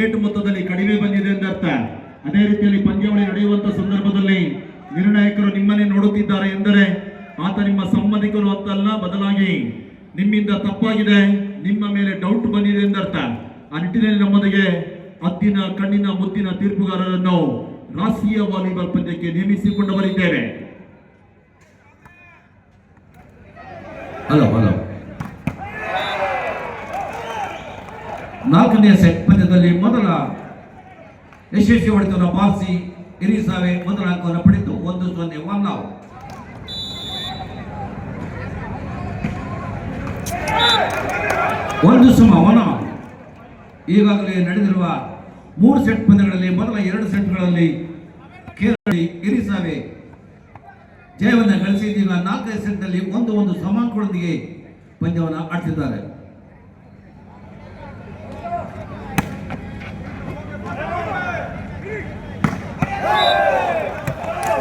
Wicket ಮೊತ್ತದಲ್ಲಿ ಕಡಿಮೆ ಬಂದಿದೆ ಎಂದರ್ಥ. ಅದೇ ರೀತಿಯಲ್ಲಿ ಪಂದ್ಯಾವಳಿ ನಡೆಯುವಂತಹ ಸಂದರ್ಭದಲ್ಲಿ ನಿರ್ಣಾಯಕರು ನಿಮ್ಮನ್ನೇ ನೋಡುತ್ತಿದ್ದಾರೆ ಎಂದರೆ ಆತ ನಿಮ್ಮ ಸಂಬಂಧಿಕರು ಅಂತಲ್ಲ, ಬದಲಾಗಿ ನಿಮ್ಮಿಂದ ತಪ್ಪಾಗಿದೆ, ನಿಮ್ಮ ಮೇಲೆ ಡೌಟ್ ಬಂದಿದೆ ಎಂದರ್ಥ. ಆ ನಿಟ್ಟಿನಲ್ಲಿ ನಮ್ಮೊಂದಿಗೆ ಹದ್ದಿನ ಕಣ್ಣಿನ ಮುದ್ದಿನ ತೀರ್ಪುಗಾರರನ್ನು ರಾಷ್ಟ್ರೀಯ ವಾಲಿಬಾಲ್ ಪಂದ್ಯಕ್ಕೆ ನೇಮಿಸಿಕೊಂಡು ಬರಿದ್ದೇವೆ. ಹಲೋ ನಾಲ್ಕನೆಯ ಸೆಟ್ ಪಂದ್ಯದಲ್ಲಿ ಮೊದಲ ಯಶಸ್ವಿ ಹೊಡೆತವನ್ನು ಬಾರಿಸಿ ಇರಿಸಾವೆ ಮೊದಲ ಅಂಕವನ್ನು ಪಡೆದು 1-0 1 ಔಟ್. ಒಂದು ಸಮ 1 ಔಟ್. ಈಗಾಗಲೇ ನಡೆದಿರುವ 3 ಸೆಟ್ ಪಂದ್ಯಗಳಲ್ಲಿ ಮೊದಲ 2 ಸೆಟ್ಗಳಲ್ಲಿ ಕೇರಳ ಇರಿಸಾವೆ ಜಯವನ್ನು ಗಳಿಸಿದ್ದೀಗ 4ನೇ ಸೆಟ್ನಲ್ಲಿ 1-1 ಸಮಾಂಕಗಳೊಂದಿಗೆ ಪಂದ್ಯವನ್ನು ಆಡ್ತಿದ್ದಾರೆ.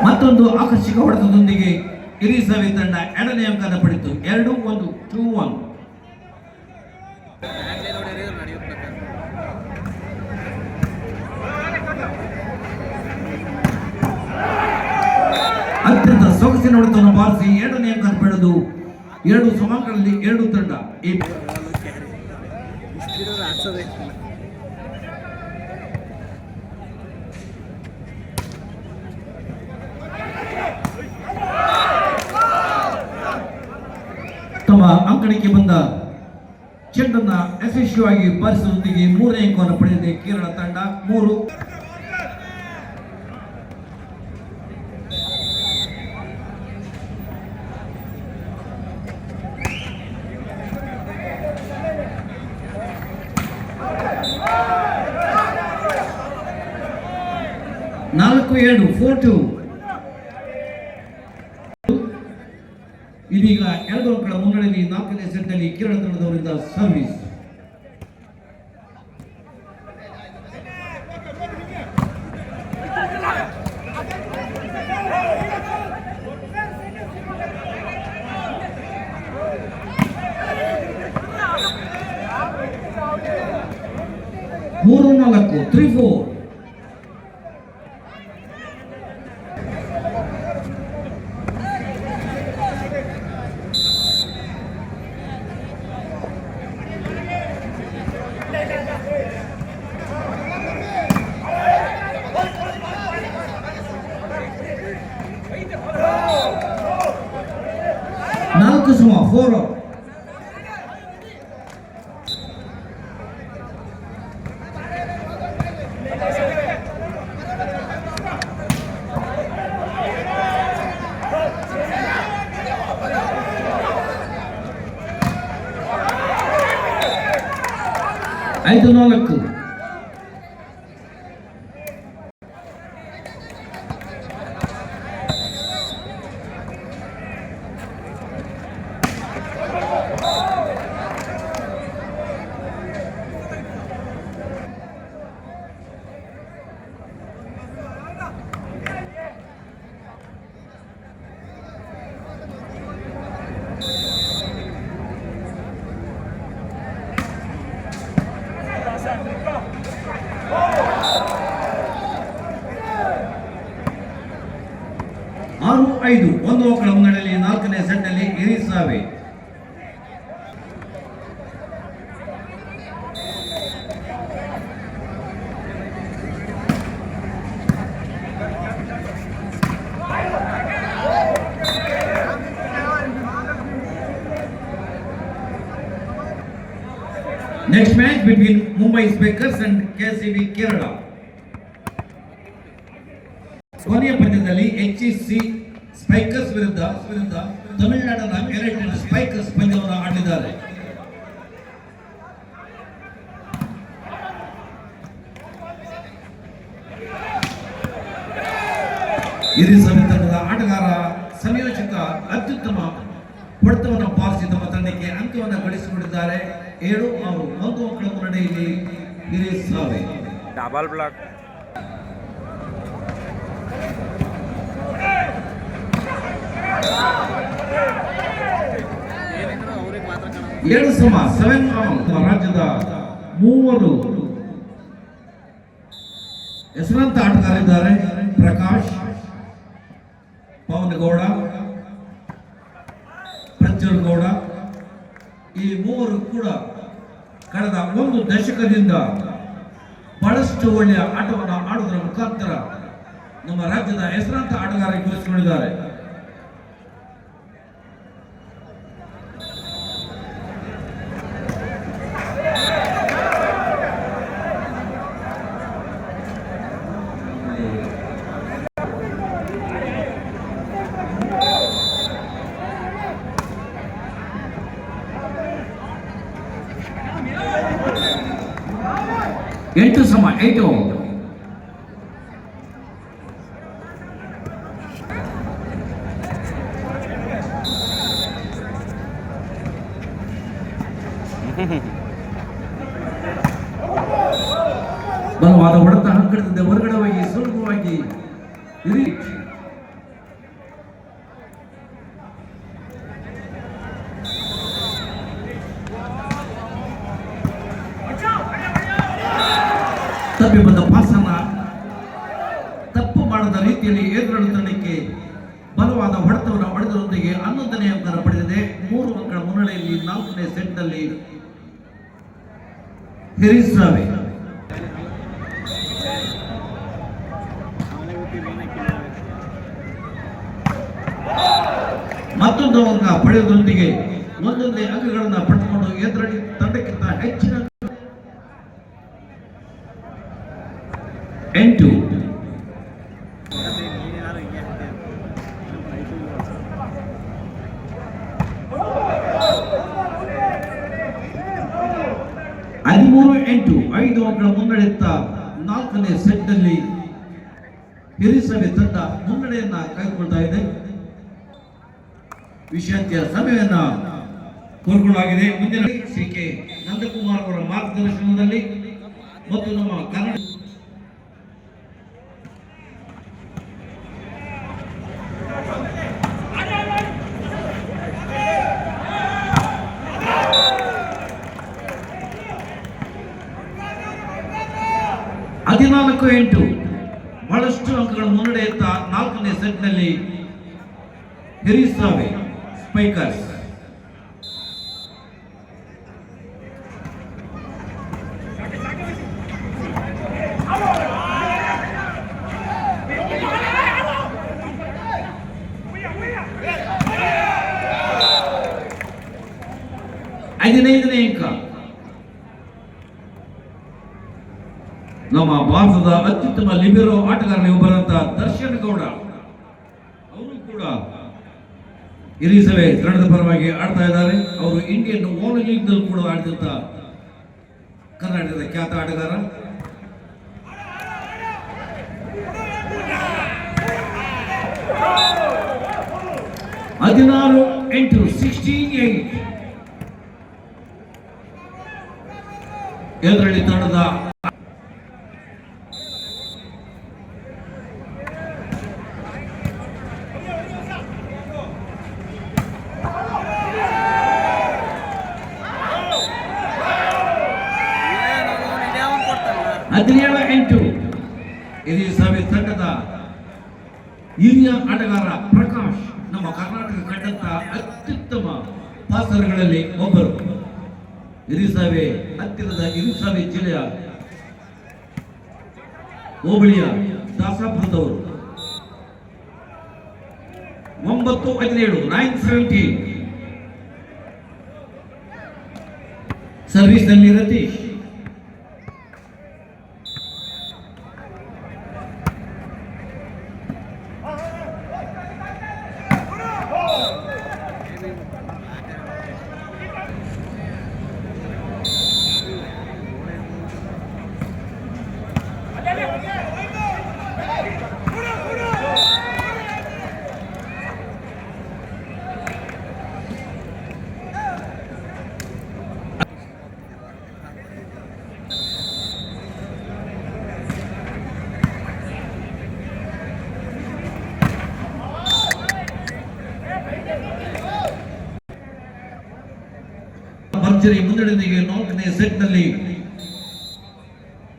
ಮತ್ತೊಂದು ಆಕರ್ಷಕ ಹೊಡೆತದೊಂದಿಗೆ ಇರಿಸಾವೆ ತಂಡ 2ನೇ ಅಂಕದ ಪಡೆಯಿತು. 2-1 2-1. ಅತ್ಯಂತ ಸೊಗಸಿನ ಹೊಡೆತವನ್ನು ಬಾರಿಸಿ 2ನೇ ಅಂಕ ಪಡೆದು 2 ಸಮಾಂಕಗಳಲ್ಲಿ 2 ತಂಡ ತಮ್ಮ ಅಂಕಣಕ್ಕೆ ಬಂದ ಚೆಂಡನ್ನ ಯಶಸ್ವಿಯಾಗಿ ಬಾರಿಸುವುದರೊಂದಿಗೆ 3ನೇ ಅಂಕವನ್ನು ಪಡೆದಿದೆ ಕೇರಳ ತಂಡ. 3 4-2 4-2. ಇದೀಗ 2 ಅಂಕಗಳ ಮುನ್ನಡೆಯಲ್ಲಿ 4ನೇ ಸೆಟ್ನಲ್ಲಿ ಕೇರಳ ತಂಡದವರಿಂದ ಸರ್ವಿಸ್. ಮೂರು 4 3-4. ನಾಲ್ಕು ಸಮ 4. ಐದು 4. ಆರು 5 1 ಅಂಕಗಳ ಮುನ್ನಡೆಯಲ್ಲಿ 4ನೇ ಸೆಟ್ನಲ್ಲಿ ಇರಿಸಾವೆ. Next match between Mumbai Spikers and KCB Kerala. ಕೊನೆಯ ಪಂದ್ಯದಲ್ಲಿ HEC ಸ್ಪೈಕರ್ಸ್ ವಿರುದ್ಧ ತಮಿಳುನಾಡಿನ ಕೆರೆಟೆಡ್ ಸ್ಪೈಕರ್ಸ್ ಪಂದ್ಯವನ್ನು ಆಡಿದ್ದಾರೆ. ಇರಿಸಾವೆ ತಂಡದ ಆಟಗಾರ ಸಂಯೋಜಿತ ಅತ್ಯುತ್ತಮ ಹೊಡೆತವನ್ನು ಬಾರಿಸಿ ತಮ್ಮ ತಂಡಕ್ಕೆ ಅಂಕವನ್ನು ಗಳಿಸಿಕೊಂಡಿದ್ದಾರೆ. 7-6 1 ಅಂಕಗಳ ಮುನ್ನಡೆಯಲ್ಲಿ ಇರಿಸಾವೆ. ಡಬಲ್ ಬ್ಲಾಕ್ ಏಳು ಸಮ 7 ರಾಜ್ಯದ 3 ಹೆಸರಾಂತ ಆಟಗಾರರಿದ್ದಾರೆ ಪ್ರಕಾಶ್, ಪವನ್ ಗೌಡ, ಪ್ರಜ್ವಲ್ ಗೌಡ. ಈ ಮೂವರು ಕೂಡ ಕಳೆದ ಒಂದು ದಶಕದಿಂದ ಬಹಳಷ್ಟು ಒಳ್ಳೆಯ ಆಟವನ್ನು ಆಡುವುದರ ಮುಖಾಂತರ ನಮ್ಮ ರಾಜ್ಯದ ಹೆಸರಾಂತ ಆಟಗಾರರಿಗೆ ಗುರುತಿಸಿಕೊಂಡಿದ್ದಾರೆ. ಎಂಟು ಸಮ 8. ಬಲವಾದ ಹೊಡೆತ ಅಂಕಣದಿಂದ ಹೊರಗಡೆ ಹೋಗಿ ಸುಲಭವಾಗಿ ತಪ್ಪಿ ಬಂದ ಪಾಸನ್ನ ತಪ್ಪು ಮಾಡದ ರೀತಿಯಲ್ಲಿ ಎದುರಾಳಿ ತಂಡಕ್ಕೆ ಬಲವಾದ ಹೊಡೆತವನ್ನು ಹೊಡೆದರೊಂದಿಗೆ 11ನೇ ಅಂಕವನ್ನು ಪಡೆದಿದೆ. 3 ಅಂಕಗಳ ಮುನ್ನಡೆಯಲ್ಲಿ 4ನೇ ಸೆಟ್ನಲ್ಲಿ ಹಿರಿಸಾವೆ. ಮತ್ತೊಂದು ಅಂಕ ಪಡೆಯುವುದರೊಂದಿಗೆ ಒಂದೊಂದೇ ಅಂಕಗಳನ್ನು ಪಡೆದುಕೊಂಡು ಎದುರಾಳಿ ತಂಡಕ್ಕಿಂತ ಹೆಚ್ಚಿನ 8. ಹದಿಮೂರು 8 5 ಅಂಕಗಳ ಮುನ್ನಡೆಯುತ್ತ 4ನೇ ಸೆಟ್ನಲ್ಲಿ ಹಿರಿಸಭೆ ತಂಡ ಮುನ್ನಡೆಯನ್ನ ಕಾಯ್ದುಕೊಳ್ತಾ ಇದೆ. ವಿಶ್ರಾಂತಿಯ ಸಮಯವನ್ನ ಕೋರ್ಕೊಳ್ಳಲಾಗಿದೆ. ಮುಂದಿನ ಶ್ರೀ ಕೆ ನಂದಕುಮಾರ್ ಅವರ ಮಾರ್ಗದರ್ಶನದಲ್ಲಿ ಮತ್ತು ನಮ್ಮ ಕನ್ನಡ ಹದಿನಾಲ್ಕು 8 ಬಹಳಷ್ಟು ಅಂಕಗಳ ಮುನ್ನಡೆಯುತ್ತ 4ನೇ ಸೆಟ್ನಲ್ಲಿ ಹಿರಿಸಾವೆ ಸ್ಪೈಕರ್ಸ್. ಐದನೇ ಅಂಕ ನಮ್ಮ ಭಾರತದ ಅತ್ಯುತ್ತಮ ಲಿಬೆರೋ ಆಟಗಾರರಲ್ಲಿ ಒಬ್ಬರಂತ ದರ್ಶನ್ ಗೌಡ ಅವರು ಕೂಡ ಹಿರಿಸಭೆ ತಂಡದ ಪರವಾಗಿ ಆಡ್ತಾ ಇದ್ದಾರೆ. ಅವರು ಇಂಡಿಯನ್ ಓವರ್ ಲೀಗ್ ನಲ್ಲಿ ಕೂಡ ಆಡಿದಂತ ಕರ್ನಾಟಕದ ಖ್ಯಾತ ಆಟಗಾರ. ಹದಿನಾರು 8 16 8 ಎದುರಾಳಿ ತಂಡದ ಹದಿನೇಳು 8 ಹಿರಿಸಭೆ ತಂಡದ ಹಿರಿಯ ಆಟಗಾರ ಪ್ರಕಾಶ್ ನಮ್ಮ ಕರ್ನಾಟಕ ಕಂಡಂತ ಅತ್ಯುತ್ತಮ ಪಾಸರ್ಗಳಲ್ಲಿ ಒಬ್ಬರು. ಹಿರಿಸಭೆ ಹತ್ತಿರದ ಹಿರಿಸಭೆ ಜಿಲ್ಲೆಯ ಹೋಬಳಿಯ ದಾಸಾಪುರದವರು. 9-17 9-17 ಸರ್ವಿಸ್ ನಲ್ಲಿ ರತೀಶ್. ಭರ್ಜರಿ ಮುನ್ನಡೆಯೊಂದಿಗೆ 4ನೇ ಸೆಟ್ನಲ್ಲಿ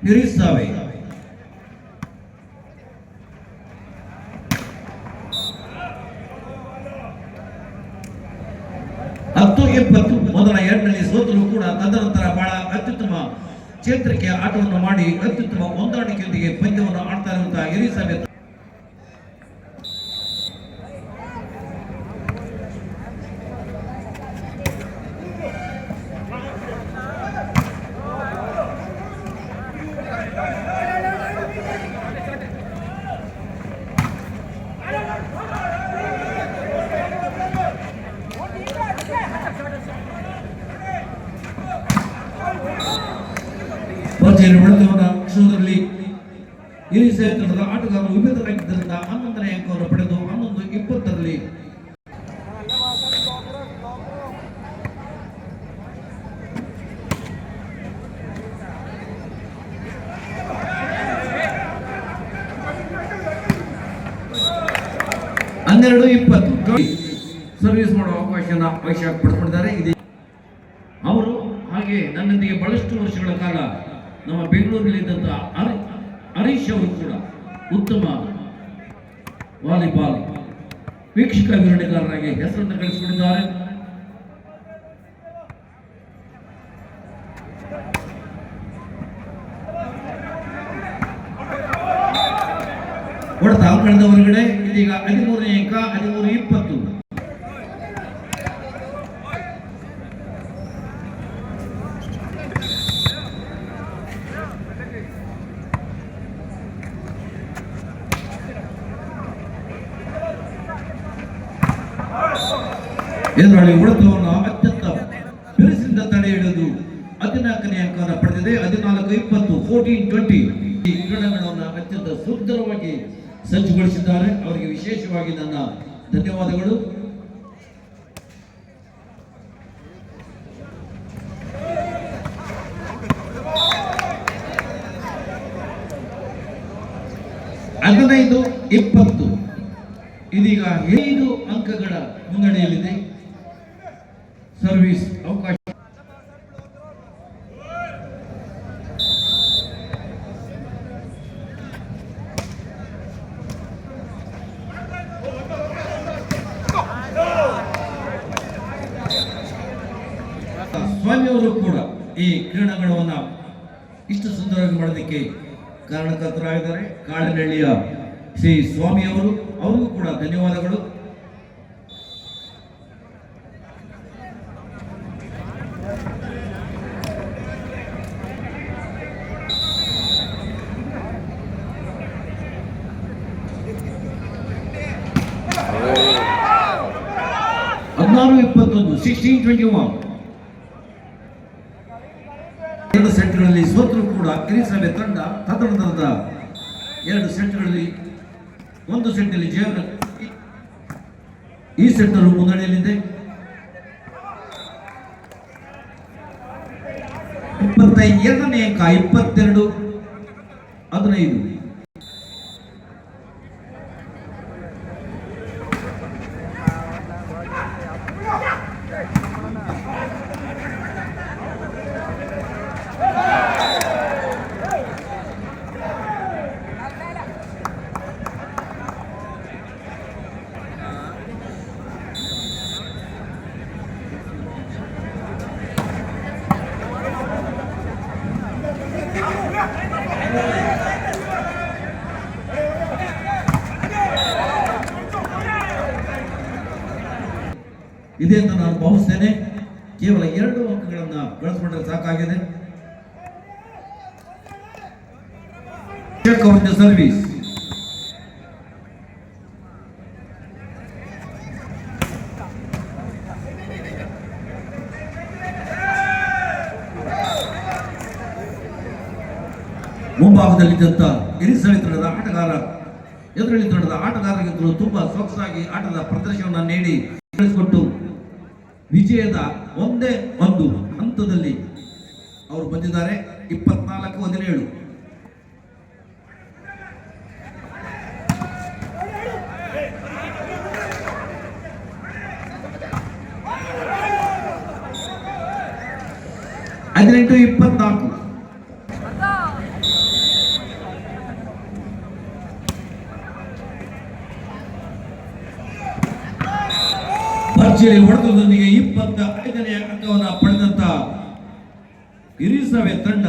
ಹಿರಿಸಾವೆ 20 ಮೊದಲ ಎರಡರಲ್ಲಿ ಸೋತರು ಕೂಡ ತದನಂತರ ಬಹಳ ಅತ್ಯುತ್ತಮ ಚೇತರಿಕೆಯ ಆಟವನ್ನು ಮಾಡಿ ಅತ್ಯುತ್ತಮ ಹೊಂದಾಣಿಕೆಯೊಂದಿಗೆ ಪಂದ್ಯವನ್ನು ಆಡ್ತಾ ಇರುವಂತಹ ಎಲಿಸಬೆತ್ ಕ್ಷಣದಲ್ಲಿ ಎಲಿಸಬೆತ್ ತಂಡದ ಆಟಗಾರರು ವಿಭೇದರಾಗಿದ್ದರಿಂದ 11ನೇ ಅಂಕವನ್ನು ಪಡೆದು 11-20ರಲ್ಲಿ ಸರ್ವಿಸ್ ಮಾಡುವ ಅವಕಾಶ ಪಡೆದುಕೊಂಡಿದ್ದಾರೆ. ಅವರು ಹಾಗೆ ನನ್ನೊಂದಿಗೆ ಬಹಳಷ್ಟು ವರ್ಷಗಳ ಕಾಲ ನಮ್ಮ ಬೆಂಗಳೂರಿನಲ್ಲಿದ್ದಂತಹ ಹರೀಶ್ ಅವರು ಕೂಡ ಉತ್ತಮ ವಾಲಿಬಾಲ್ ವೀಕ್ಷಕ ವಿವರಣೆಗಾರರಾಗಿ ಹೆಸರನ್ನು ಗಳಿಸಿಕೊಂಡಿದ್ದಾರೆ. ಹೊಡೆತ ಅಂಕಣದ ಹೊರಗಡೆ. ಇದೀಗ 13ನೇ ಅಂಕ 13-20. ಎದುರಾಳಿ ಹೊಡೆತವನ್ನು ಅತ್ಯಂತ ಬಿರುಸಿನಿಂದ ತಡೆ ಹಿಡಿದು 14ನೇ ಅಂಕವನ್ನು ಪಡೆದಿದೆ. 14-20 14-20. ಈ ಕ್ರೀಡಾಂಗಣವನ್ನು ಅತ್ಯಂತ ಸುಂದರವಾಗಿ ಸಜ್ಜುಗೊಳಿಸಿದ್ದಾರೆ. ಅವರಿಗೆ ವಿಶೇಷವಾಗಿ ನನ್ನ ಧನ್ಯವಾದಗಳು. ಹದಿನೈದು 20. ಇದೀಗ 5 ಅಂಕಗಳ ಮುನ್ನಡೆಯಲ್ಲಿದೆ. ಸರ್ವಿಸ್ ಅವಕಾಶ. ಸ್ವಾಮಿ ಅವರು ಕೂಡ ಈ ಕ್ರೀಡಾಂಗಣವನ್ನು ಇಷ್ಟು ಸುಂದರವಾಗಿ ಮಾಡೋದಕ್ಕೆ ಕಾರಣಕರ್ತರಾಗಿದ್ದಾರೆ. ಕಾಡನಹಳ್ಳಿಯ ಶ್ರೀ ಸ್ವಾಮಿ ಅವರು, ಅವರಿಗೂ ಕೂಡ ಧನ್ಯವಾದಗಳು. (16-21) 16-21. 2 ಸೆಟ್ಗಳಲ್ಲಿ ಸೋತರೂ ಕೂಡ ಎಲಿಸಬೆತ್ ತಂಡ ತದನಂತರದ 2 ಸೆಟ್ಗಳಲ್ಲಿ 1 ಸೆಟ್ನಲ್ಲಿ ಜಯವನ್ನು ಈ ಸೆಟ್ನಲ್ಲೂ ಮುನ್ನಡೆಯಲ್ಲಿದೆ. 22ನೇ ಅಂಕ 22-15. ಇದೆ ಅಂತ ನಾನು ಭಾವಿಸ್ತೇನೆ. ಕೇವಲ 2 ಅಂಕಗಳನ್ನು ಗಳಿಸಿಕೊಂಡ್ರೆ ಸಾಕಾಗಿದೆ. ಸರ್ವಿಸ್. ಮುಂಭಾಗದಲ್ಲಿದ್ದಂಥ ಎಲಿಸಬೆತ್ ತಂಡದ ಆಟಗಾರ ಎದುರಲ್ಲಿ ತಂಡದ ಆಟಗಾರರಿಗಿಂತಲೂ ತುಂಬಾ ಸೊಗಸಾಗಿ ಆಟದ ಪ್ರದರ್ಶನವನ್ನು ನೀಡಿ ಕಳಿಸಿಕೊಟ್ಟು ವಿಜಯದ ಒಂದೇ ಒಂದು ಹಂತದಲ್ಲಿ ಅವರು ಬಂದಿದ್ದಾರೆ. 24-17. ಹದಿನೆಂಟು 24. ಭರ್ಜರಿ ಹೊಡೆತದೊಂದಿಗೆ 25ನೇ ಅಂಕವನ್ನು ಪಡೆದಂತ ಇರಿಸವೆ ತಂಡ